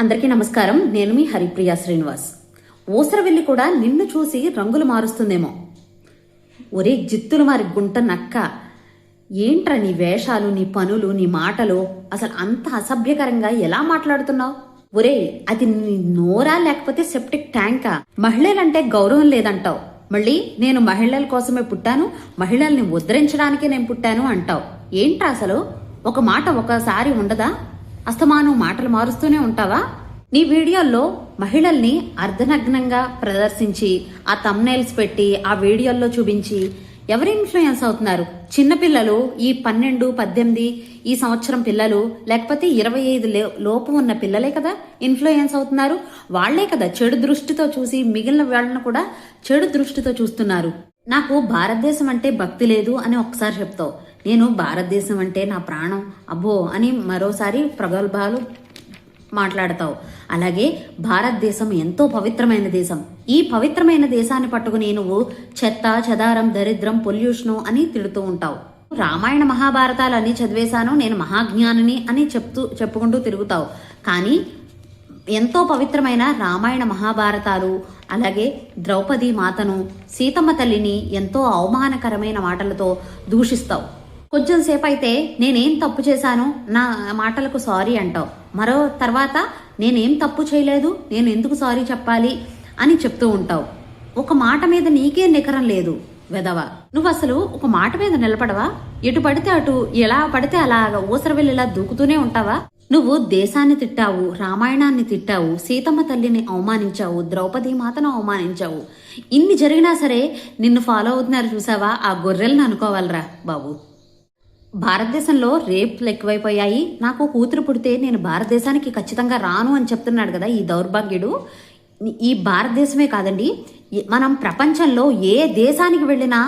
అందరికీ నమస్కారం. నేను మీ హరిప్రియ శ్రీనివాస్. ఊసరవెల్లి కూడా నిన్ను చూసి రంగులు మారుస్తుందేమో. ఒరే జిత్తులు మారి గుంట నక్క, ఏంట్రా నీ వేషాలు, నీ పనులు, నీ మాటలు, అసలు అంత అసభ్యకరంగా ఎలా మాట్లాడుతున్నావు? ఒరే అది నీ నోరా లేకపోతే సెప్టిక్ ట్యాంకా? మహిళలంటే గౌరవం లేదంటావు, మళ్ళీ నేను మహిళల కోసమే పుట్టాను, మహిళల్ని ఉద్ధరించడానికే నేను పుట్టాను అంటావు. ఏంట్రా అసలు? ఒక మాట ఒకసారి ఉండదా? అస్తమానం మాటలు మారుస్తూనే ఉంటావా? నీ వీడియోల్లో మహిళల్ని అర్ధనగ్నంగా ప్రదర్శించి ఆ థంబ్నెయిల్స్ పెట్టి ఆ వీడియోల్లో చూపించి ఎవరు ఇన్ఫ్లుయెన్స్ అవుతున్నారు? చిన్నపిల్లలు, ఈ 12, 18 ఈ సంవత్సరం పిల్లలు, లేకపోతే 25 లోపు ఉన్న పిల్లలే కదా ఇన్ఫ్లుయెన్స్ అవుతున్నారు. వాళ్లే కదా చెడు దృష్టితో చూసి మిగిలిన వాళ్ళను కూడా చెడు దృష్టితో చూస్తున్నారు. నాకు భారతదేశం అంటే భక్తి లేదు అని ఒకసారి చెప్తావు, నేను భారతదేశం అంటే నా ప్రాణం అబ్బో అని మరోసారి ప్రగల్భాలు మాట్లాడతావు. అలాగే భారతదేశం ఎంతో పవిత్రమైన దేశం. ఈ పవిత్రమైన దేశాన్ని పట్టుకుని నువ్వు చెత్త, చెదారం, దరిద్రం, పొల్యూషను అని తిడుతూ ఉంటావు. రామాయణ మహాభారతాలు అన్ని చదివేశాను, నేను మహాజ్ఞానిని అని చెప్పుకుంటూ తిరుగుతావు. కానీ ఎంతో పవిత్రమైన రామాయణ మహాభారతాలు, అలాగే ద్రౌపది మాతను, సీతమ్మ తల్లిని ఎంతో అవమానకరమైన మాటలతో దూషిస్తావు. కొంచెం సేపు అయితే నేనేం తప్పు చేశాను, నా మాటలకు సారీ అంటావు. మరో తర్వాత నేనేం తప్పు చేయలేదు, నేను ఎందుకు సారీ చెప్పాలి అని చెప్తూ ఉంటావు. ఒక మాట మీద నీకే నికరం లేదు వెదవా. నువ్వు అసలు ఒక మాట మీద నిలబడవా? ఎటు పడితే అటు, ఎలా పడితే అలాగా ఊసరవెల్లిలా దూకుతూనే ఉంటావా? నువ్వు దేశాన్ని తిట్టావు, రామాయణాన్ని తిట్టావు, సీతమ్మ తల్లిని అవమానించావు, ద్రౌపది మాతను అవమానించావు. ఇన్ని జరిగినా సరే నిన్ను ఫాలో అవుతున్నారు చూసావా? ఆ గొర్రెలను అనుకోవాలరా బాబు. భారతదేశంలో రేప్లు ఎక్కువైపోయాయి, నాకు కూతురు పుడితే నేను భారతదేశానికి ఖచ్చితంగా రాను అని చెప్తున్నాడు కదా ఈ దౌర్భాగ్యుడు. ఈ భారతదేశమే కాదండి, మనం ప్రపంచంలో ఏ దేశానికి వెళ్ళినా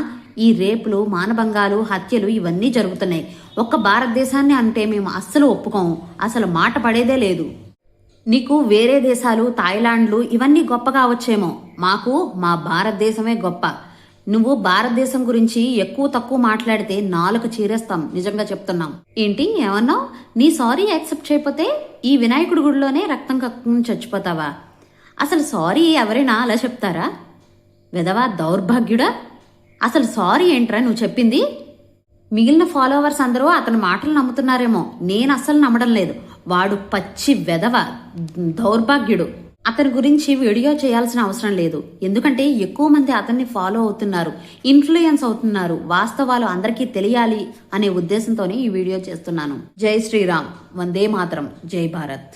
ఈ రేపులు, మానభంగాలు, హత్యలు ఇవన్నీ జరుగుతున్నాయి. ఒక్క భారతదేశాన్ని అంటే మేము అస్సలు ఒప్పుకోము, అసలు మాట పడేదే లేదు. నీకు వేరే దేశాలు, థాయిలాండ్లు ఇవన్నీ గొప్ప కావచ్చేమో, మాకు మా భారతదేశమే గొప్ప. నువ్వు భారతదేశం గురించి ఎక్కువ తక్కువ మాట్లాడితే నాలుక చీరేస్తాం, నిజంగా చెప్తున్నాం. ఏంటి ఏమన్నావు? నీ సారీ యాక్సెప్ట్ చేయకపోతే ఈ వినాయకుడి గుడిలోనే రక్తం కక్కుని చచ్చిపోతావా? అసలు సారీ ఎవరైనా అలా చెప్తారా? వెదవా దౌర్భాగ్యుడా, అసలు సారీ ఏంట్రా నువ్వు చెప్పింది? మిగిలిన ఫాలోవర్స్ అందరూ అతని మాటలు నమ్ముతున్నారేమో, నేను అస్సలు నమ్మడం లేదు. వాడు పచ్చి వెదవ, దౌర్భాగ్యుడు. అతని గురించి వీడియో చేయాల్సిన అవసరం లేదు, ఎందుకంటే ఎక్కువ మంది అతన్ని ఫాలో అవుతున్నారు, ఇన్ఫ్లుయెన్స్ అవుతున్నారు. వాస్తవాలు అందరికీ తెలియాలి అనే ఉద్దేశంతోనే ఈ వీడియో చేస్తున్నాను. జై శ్రీరామ్, వందే మాతరం, జై భారత్.